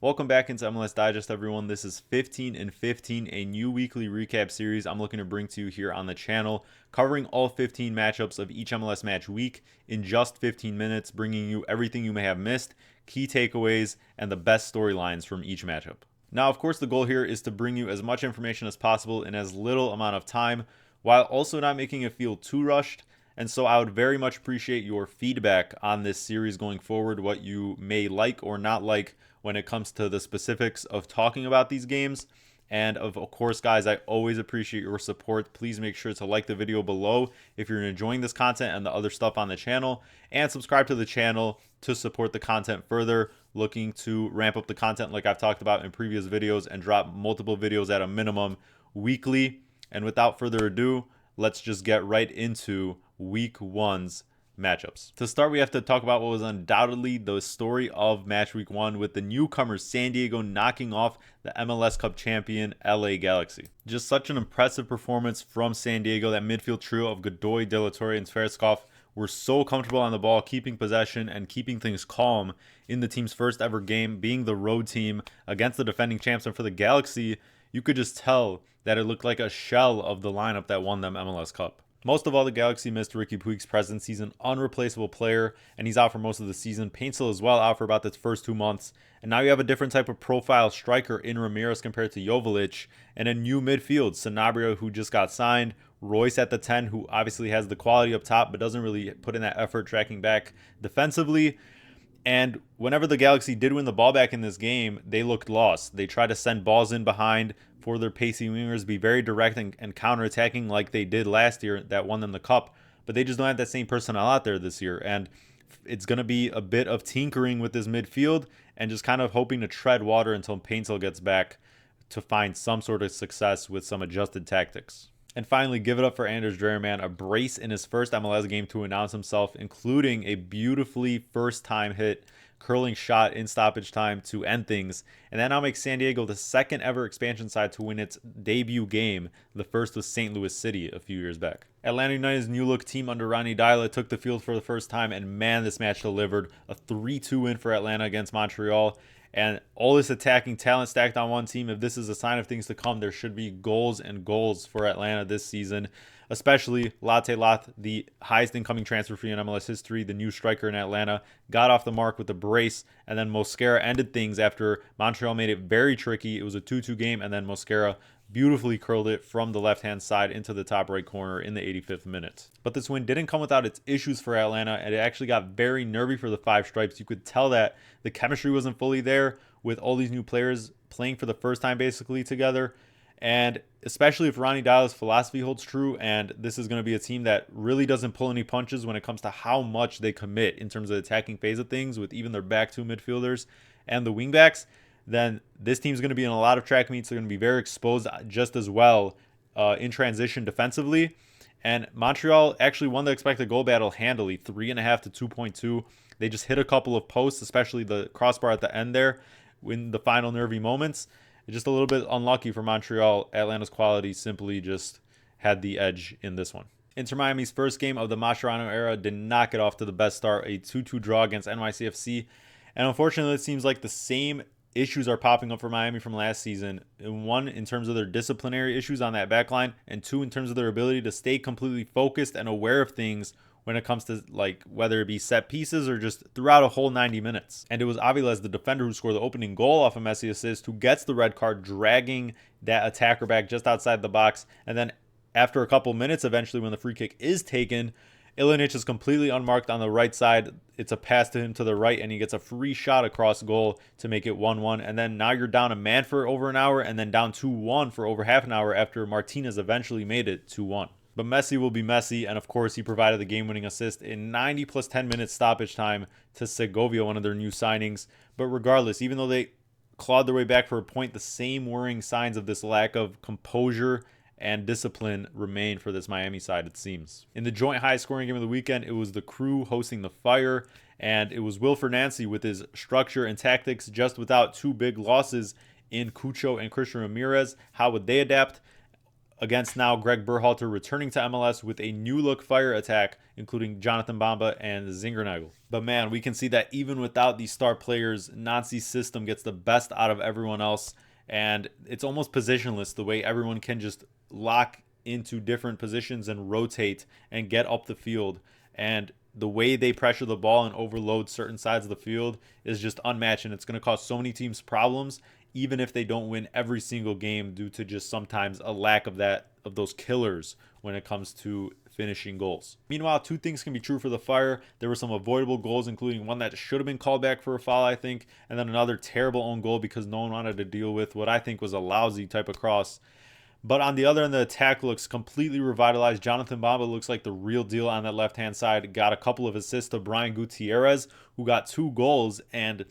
Welcome back into MLS Digest, everyone. This is 15 and 15, a new weekly recap series I'm looking to bring to you here on the channel, covering all 15 matchups of each MLS match week in just 15 minutes, bringing you everything you may have missed, key takeaways, and the best storylines from each matchup. Now, of course, the goal here is to bring you as much information as possible in as little amount of time, while also not making it feel too rushed. And so I would very much appreciate your feedback on this series going forward, what you may like or not like when it comes to the specifics of talking about these games. And of course, guys, I always appreciate your support. Please make sure to like the video below if you're enjoying this content and the other stuff on the channel, and subscribe to the channel to support the content further. Looking to ramp up the content like I've talked about in previous videos and drop multiple videos at a minimum weekly. And without further ado, let's just get right into week one's matchups. To start, we have to talk about what was undoubtedly the story of match week one, with the newcomers San Diego knocking off the MLS Cup champion LA Galaxy. Just such an impressive performance from San Diego. That midfield trio of Godoy, De La Torre, and Svechnikov were so comfortable on the ball, keeping possession and keeping things calm in the team's first ever game, being the road team against the defending champs. And for the Galaxy, you could just tell that it looked like a shell of the lineup that won them MLS Cup. Most of all, the Galaxy missed Ricky Puig's presence. He's an unreplaceable player, and he's out for most of the season. Paintsel as well, out for about the first 2 months. And now you have a different type of profile striker in Ramirez compared to Joveljic, and a new midfield, Sanabria, who just got signed, Royce at the 10, who obviously has the quality up top, but doesn't really put in that effort tracking back defensively. And whenever the Galaxy did win the ball back in this game, they looked lost. They tried to send balls in behind for their pacey wingers, be very direct and counterattacking like they did last year that won them the cup. But they just don't have that same personnel out there this year. And it's going to be a bit of tinkering with this midfield and just kind of hoping to tread water until Paintsel gets back to find some sort of success with some adjusted tactics. And finally, give it up for Anders Dreyer, man. A brace in his first MLS game to announce himself, including a beautifully first-time hit curling shot in stoppage time to end things. And that now makes San Diego the second ever expansion side to win its debut game. The first was St. Louis City a few years back. Atlanta United's new look team under Ronny Deila took the field for the first time, and man, this match delivered. A 3-2 win for Atlanta against Montreal. And all this attacking talent stacked on one team, if this is a sign of things to come, there should be goals and goals for Atlanta this season, especially Latte Lath, the highest incoming transfer fee in MLS history, the new striker in Atlanta, got off the mark with a brace, and then Mosquera ended things after Montreal made it very tricky. It was a 2-2 game, and then Mosquera beautifully curled it from the left-hand side into the top right corner in the 85th minute. But this win didn't come without its issues for Atlanta, and it actually got very nervy for the Five Stripes. You could tell that the chemistry wasn't fully there with all these new players playing for the first time basically together. And especially if Ronny Deila's philosophy holds true, and this is going to be a team that really doesn't pull any punches when it comes to how much they commit in terms of the attacking phase of things with even their back two midfielders and the wingbacks, then this team's going to be in a lot of track meets. They're going to be very exposed just as well in transition defensively. And Montreal actually won the expected goal battle handily, 3.5 to 2.2. They just hit a couple of posts, especially the crossbar at the end there in the final nervy moments. Just a little bit unlucky for Montreal. Atlanta's quality simply just had the edge in this one. Inter Miami's first game of the Mascherano era did not get off to the best start, a 2-2 draw against NYCFC. And unfortunately, it seems like the same issues are popping up for Miami from last season. One, in terms of their disciplinary issues on that back line, and two, in terms of their ability to stay completely focused and aware of things when it comes to, like, whether it be set pieces or just throughout a whole 90 minutes. And it was Aviles, the defender who scored the opening goal off a Messi assist, who gets the red card, dragging that attacker back just outside the box. And then after a couple minutes, eventually when the free kick is taken, Ilinic is completely unmarked on the right side. It's a pass to him to the right, and he gets a free shot across goal to make it 1-1. And then now you're down a man for over an hour, and then down 2-1 for over half an hour after Martinez eventually made it 2-1. But Messi will be Messi, and of course he provided the game-winning assist in 90 plus 10 minutes stoppage time to Segovia, one of their new signings. But regardless, even though they clawed their way back for a point, the same worrying signs of this lack of composure and discipline remain for this Miami side, it seems. In the joint high-scoring game of the weekend, it was the Crew hosting the Fire, and it was Wilfred Nancy with his structure and tactics, just without two big losses in Cucho and Christian Ramirez. How would they adapt? against now Greg Berhalter returning to MLS with a new look fire attack, including Jonathan Bamba and Zingernagel. But man, we can see that even without these star players, Nancy's system gets the best out of everyone else, and it's almost positionless the way everyone can just lock into different positions and rotate and get up the field. And the way they pressure the ball and overload certain sides of the field is just unmatched, and it's going to cause so many teams problems, even if they don't win every single game due to just sometimes a lack of those killers when it comes to finishing goals. Meanwhile, two things can be true for the Fire. There were some avoidable goals, including one that should have been called back for a foul, I think, and then another terrible own goal because no one wanted to deal with what I think was a lousy type of cross. But on the other end, the attack looks completely revitalized. Jonathan Bamba looks like the real deal on that left-hand side. Got a couple of assists to Brian Gutierrez, who got 2 goals, and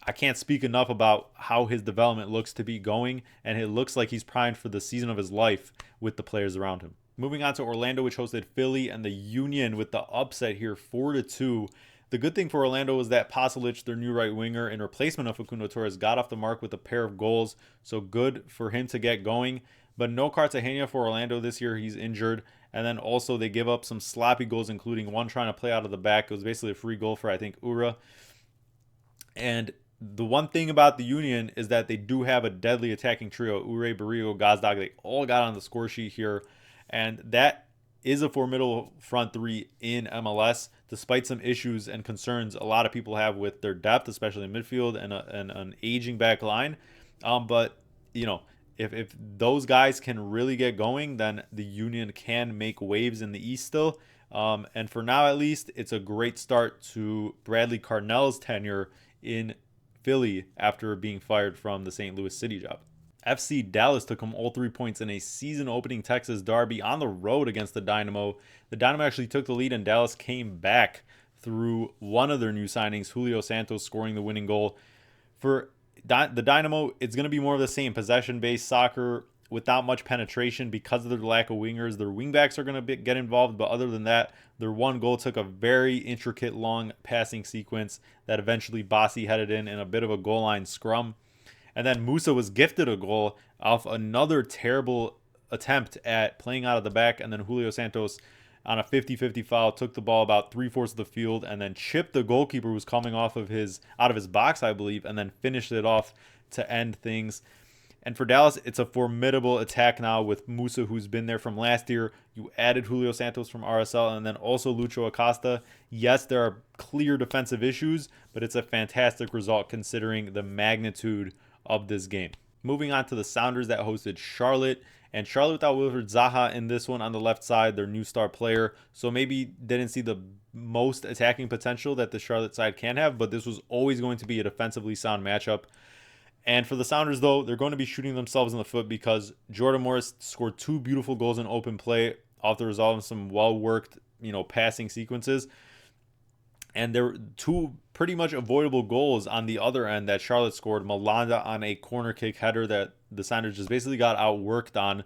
I can't speak enough about how his development looks to be going, and it looks like he's primed for the season of his life with the players around him. Moving on to Orlando, which hosted Philly, and the Union with the upset here, 4-2. The good thing for Orlando was that Pasalic, their new right winger, in replacement of Facundo Torres, got off the mark with a pair of goals, so good for him to get going. But no Cartagena for Orlando this year. He's injured. And then also they give up some sloppy goals, including one trying to play out of the back. It was basically a free goal for, I think, Ura. And the one thing about the Union is that they do have a deadly attacking trio. Ure, Barrio, Gazdag. They all got on the score sheet here. And that is a formidable front three in MLS, despite some issues and concerns a lot of people have with their depth, especially in midfield and an aging back line. But, you know, if those guys can really get going, then the Union can make waves in the East still. And for now, at least, it's a great start to Bradley Carnell's tenure in Philly after being fired from the St. Louis City job. FC Dallas took home all 3 points in a season-opening Texas derby on the road against the Dynamo. The Dynamo actually took the lead, and Dallas came back through one of their new signings, Julio Santos, scoring the winning goal. For the Dynamo, it's going to be more of the same possession-based soccer without much penetration because of their lack of wingers. Their wingbacks are going to get involved, but other than that, their one goal took a very intricate, long passing sequence that eventually Bassi headed in a bit of a goal line scrum. And then Musa was gifted a goal off another terrible attempt at playing out of the back, and then Julio Santos on a 50-50 foul took the ball about 3/4 of the field and then chipped the goalkeeper who was coming out of his box, I believe, and then finished it off to end things. And for Dallas, it's a formidable attack now with Musa, who's been there from last year. You added Julio Santos from RSL and then also Lucho Acosta. Yes, there are clear defensive issues, but it's a fantastic result considering the magnitude of this game. Moving on to the Sounders that hosted Charlotte. And Charlotte without Wilfred Zaha in this one on the left side, their new star player. So maybe didn't see the most attacking potential that the Charlotte side can have, but this was always going to be a defensively sound matchup. And for the Sounders, though, they're going to be shooting themselves in the foot because Jordan Morris scored 2 beautiful goals in open play off the result of some well-worked, passing sequences. And there were 2 pretty much avoidable goals on the other end that Charlotte scored. Malanda on a corner kick header that the Sounders just basically got outworked on.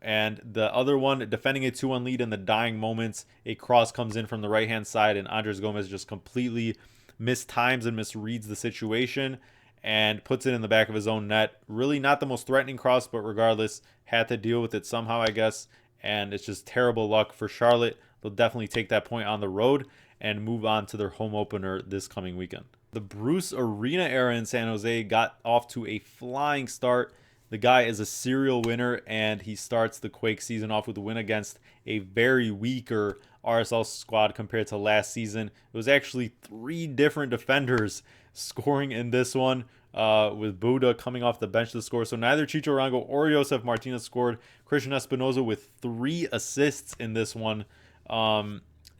And the other one, defending a 2-1 lead in the dying moments, a cross comes in from the right-hand side, and Andres Gomez just completely mistimes and misreads the situation and puts it in the back of his own net. Really not the most threatening cross, but regardless, had to deal with it somehow, I guess. And it's just terrible luck for Charlotte. They'll definitely take that point on the road and move on to their home opener this coming weekend. The Bruce Arena era in San Jose got off to a flying start. The guy is a serial winner, and he starts the Quakes season off with a win against a very weaker RSL squad compared to last season. It was actually 3 different defenders scoring in this one, with Buda coming off the bench to score. So neither Chicho Arango or Josef Martinez scored. Christian Espinoza with 3 assists in this one.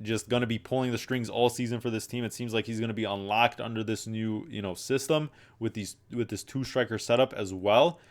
Just going to be pulling the strings all season for this team. It seems like he's going to be unlocked under this new, system with this 2-striker setup as well.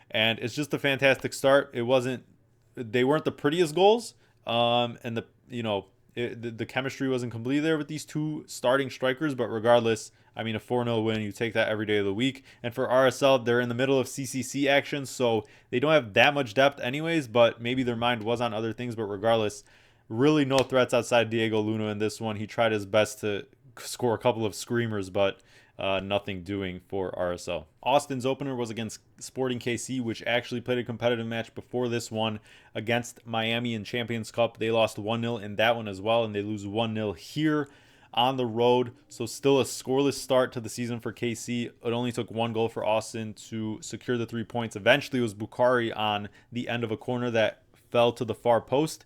And it's just a fantastic start. They weren't the prettiest goals, and the chemistry wasn't completely there with these 2 starting strikers. But regardless, a 4-0 win, you take that every day of the week. And for RSL, they're in the middle of CCC action, so they don't have that much depth anyways. But maybe their mind was on other things. But regardless, really no threats outside Diego Luna in this one. He tried his best to score a couple of screamers, but nothing doing for RSL. Austin's opener was against Sporting KC, which actually played a competitive match before this one against Miami in Champions Cup. They lost 1-0 in that one as well, and they lose 1-0 here on the road. So still a scoreless start to the season for KC. It only took 1 goal for Austin to secure the 3 points. Eventually it was Bukhari on the end of a corner that fell to the far post.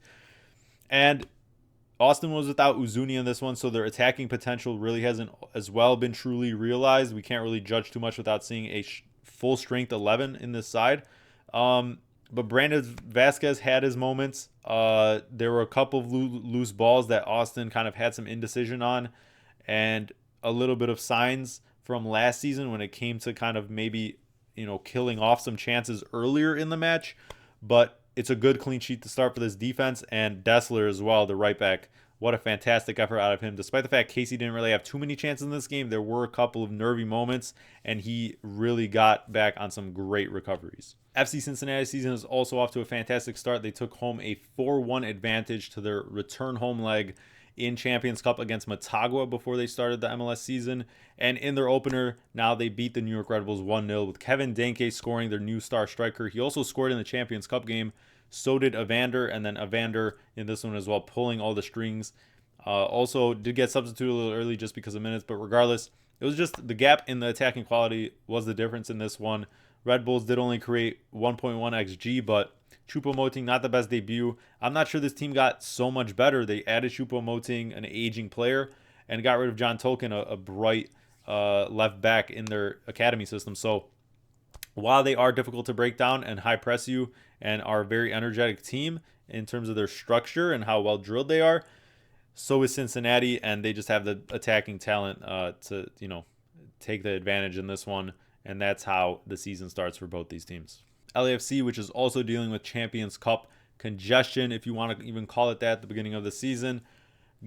And Austin was without Uzuni in this one, so their attacking potential really hasn't as well been truly realized. We can't really judge too much without seeing a full strength 11 in this side. But Brandon Vasquez had his moments. There were a couple of loose balls that Austin kind of had some indecision on, and a little bit of signs from last season when it came to kind of maybe, killing off some chances earlier in the match. But it's a good clean sheet to start for this defense, and Dessler as well, the right back. What a fantastic effort out of him. Despite the fact Casey didn't really have too many chances in this game, there were a couple of nervy moments, and he really got back on some great recoveries. FC Cincinnati season is also off to a fantastic start. They took home a 4-1 advantage to their return home leg in Champions Cup against Motagua before they started the MLS season. And in their opener, now they beat the New York Red Bulls 1-0 with Kevin Denkey scoring, their new star striker. He also scored in the Champions Cup game. So did Evander, and then Evander in this one as well, pulling all the strings. Also did get substituted a little early just because of minutes, but regardless, it was just the gap in the attacking quality was the difference in this one. Red Bulls did only create 1.1 XG, but Choupo-Moting, not the best debut. I'm not sure this team got so much better. They added Choupo-Moting, an aging player, and got rid of John Tolkien, a bright left back in their academy system. So while they are difficult to break down and high press you and are a very energetic team in terms of their structure and how well drilled they are, so is Cincinnati, and they just have the attacking talent to take the advantage in this one, and that's how the season starts for both these teams. LAFC, which is also dealing with Champions Cup congestion, if you want to even call it that, at the beginning of the season,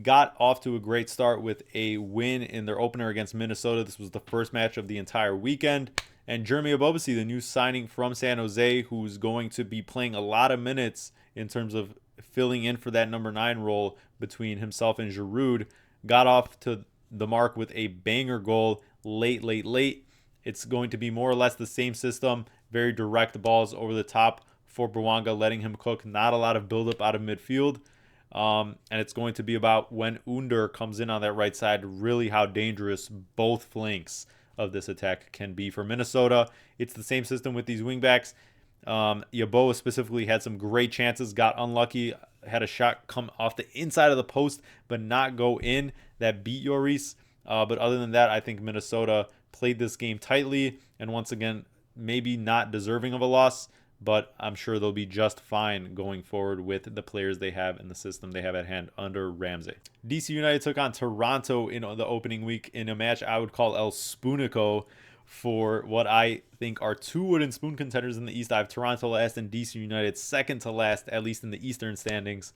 got off to a great start with a win in their opener against Minnesota. This was the first match of the entire weekend. And Jeremy Ebobisse, the new signing from San Jose, who's going to be playing a lot of minutes in terms of filling in for that number 9 role between himself and Giroud, got off to the mark with a banger goal late. It's going to be more or less the same system, very direct balls over the top for Bouanga, letting him cook, not a lot of buildup out of midfield. And it's going to be about when Under comes in on that right side, really how dangerous both flanks of this attack can be for Minnesota. It's the same system with these wingbacks. Yeboah specifically had some great chances, got unlucky, had a shot come off the inside of the post but not go in that beat Lloris. But other than that, I think Minnesota played this game tightly, and once again, maybe not deserving of a loss, but I'm sure they'll be just fine going forward with the players they have in the system they have at hand under Ramsey. DC United took on Toronto in the opening week in a match I would call El Spoon-ico for what I think are 2 wooden spoon contenders in the East. I have Toronto last and DC United second to last, at least in the Eastern standings.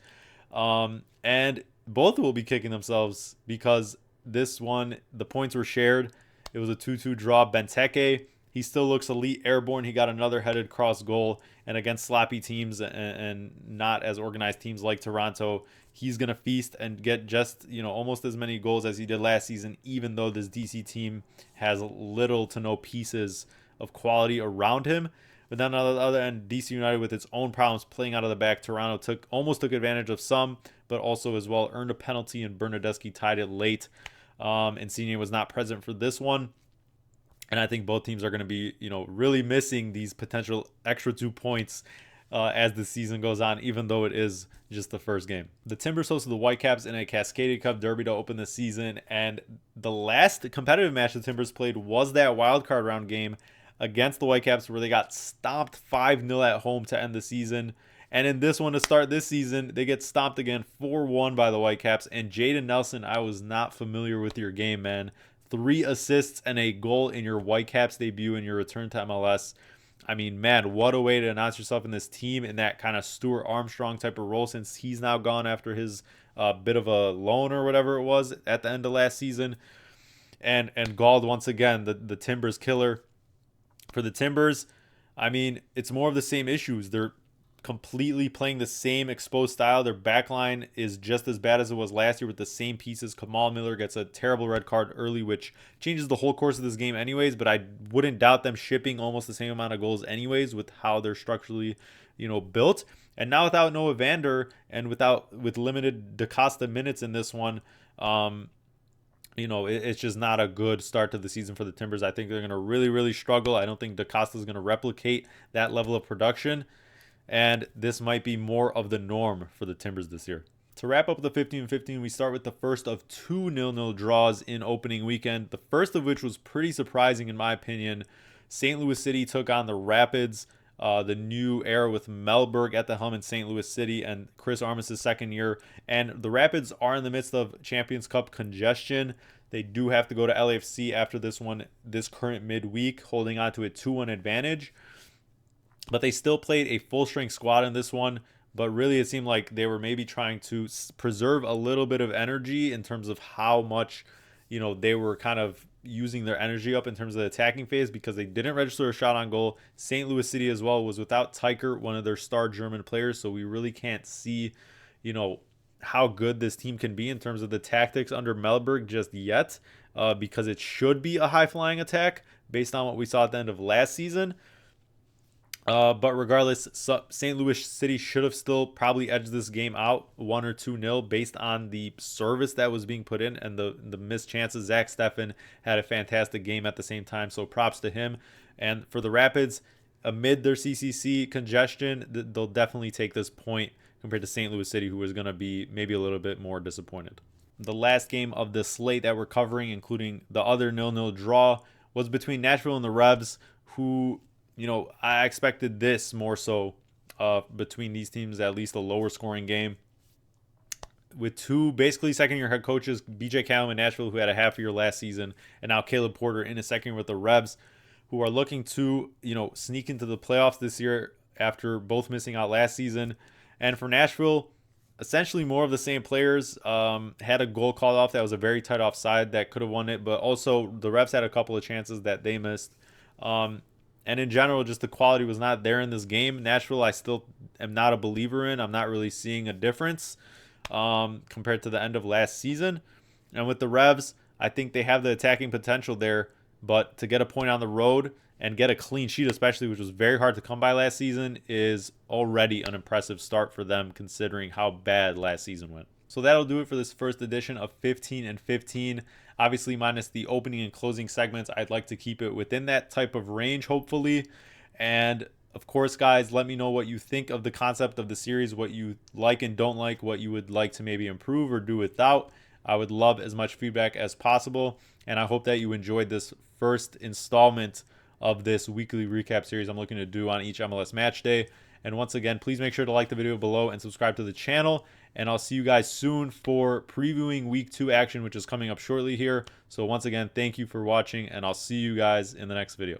And both will be kicking themselves because this one, the points were shared. It was a 2-2 draw. Benteke, he still looks elite airborne. He got another headed cross goal. And against sloppy teams and not as organized teams like Toronto, he's going to feast and get just, almost as many goals as he did last season, even though this DC team has little to no pieces of quality around him. But then on the other end, DC United with its own problems playing out of the back. Toronto almost took advantage of some, but also as well earned a penalty, and Bernardeschi tied it late. Insigne was not present for this one. And I think both teams are going to be, really missing these potential extra 2 points as the season goes on, even though it is just the first game. The Timbers hosted the Whitecaps in a Cascadia Cup derby to open the season, and the last competitive match the Timbers played was that wildcard round game against the Whitecaps, where they got stomped 5-0 at home to end the season. And in this one to start this season, they get stomped again 4-1 by the Whitecaps. And Jaden Nelson, I was not familiar with your game, man. 3 assists and a goal in your Whitecaps debut in your return to MLS. I mean, man, what a way to announce yourself in this team in that kind of Stuart Armstrong type of role, since he's now gone after his bit of a loan or whatever it was at the end of last season. And Gauld, once again, the Timbers killer. For the Timbers, I mean, it's more of the same issues. They're completely playing the same exposed style. Their back line is just as bad as it was last year with the same pieces. Kamal Miller gets a terrible red card early, which changes the whole course of this game anyways, but I wouldn't doubt them shipping almost the same amount of goals anyways with how they're structurally, built. And now without Noah Vander and with limited DaCosta minutes in this one, it's just not a good start to the season for the Timbers. I think they're going to really, really struggle. I don't think DaCosta is going to replicate that level of production, and this might be more of the norm for the Timbers this year. To wrap up the 15-15, we start with the first of 2 0-0 draws in opening weekend, the first of which was pretty surprising in my opinion. St. Louis City took on the Rapids. The new era with Mellberg at the helm in St. Louis City and Chris Armas' second year. And the Rapids are in the midst of Champions Cup congestion. They do have to go to LAFC after this current midweek, holding on to a 2-1 advantage. But they still played a full-strength squad in this one. But really, it seemed like they were maybe trying to preserve a little bit of energy in terms of how much, they were kind of using their energy up in terms of the attacking phase, because they didn't register a shot on goal. St. Louis City as well was without Teicher, one of their star German players, so we really can't see, how good this team can be in terms of the tactics under Mellberg just yet, because it should be a high-flying attack based on what we saw at the end of last season. But regardless, St. Louis City should have still probably edged this game out 1 or 2-0 based on the service that was being put in and the missed chances. Zach Steffen had a fantastic game at the same time, so props to him. And for the Rapids, amid their CCC congestion, they'll definitely take this point compared to St. Louis City, who is going to be maybe a little bit more disappointed. The last game of the slate that we're covering, including the other 0-0 draw, was between Nashville and the Revs, who, I expected this more so between these teams, at least a lower scoring game. With two basically second-year head coaches, BJ Callum in Nashville, who had a half year last season, and now Caleb Porter in his second year with the Revs, who are looking to, sneak into the playoffs this year after both missing out last season. And for Nashville, essentially more of the same players. Had a goal called off that was a very tight offside that could have won it, but also the Revs had a couple of chances that they missed. And in general, just the quality was not there in this game. Nashville, I still am not a believer in. I'm not really seeing a difference compared to the end of last season. And with the Revs, I think they have the attacking potential there, but to get a point on the road and get a clean sheet especially, which was very hard to come by last season, is already an impressive start for them considering how bad last season went. So that'll do it for this first edition of 15 and 15. Obviously, minus the opening and closing segments, I'd like to keep it within that type of range, hopefully. And of course, guys, let me know what you think of the concept of the series, what you like and don't like, what you would like to maybe improve or do without. I would love as much feedback as possible. And I hope that you enjoyed this first installment of this weekly recap series I'm looking to do on each MLS match day. And once again, please make sure to like the video below and subscribe to the channel. And I'll see you guys soon for previewing week 2 action, which is coming up shortly here. So once again, thank you for watching, and I'll see you guys in the next video.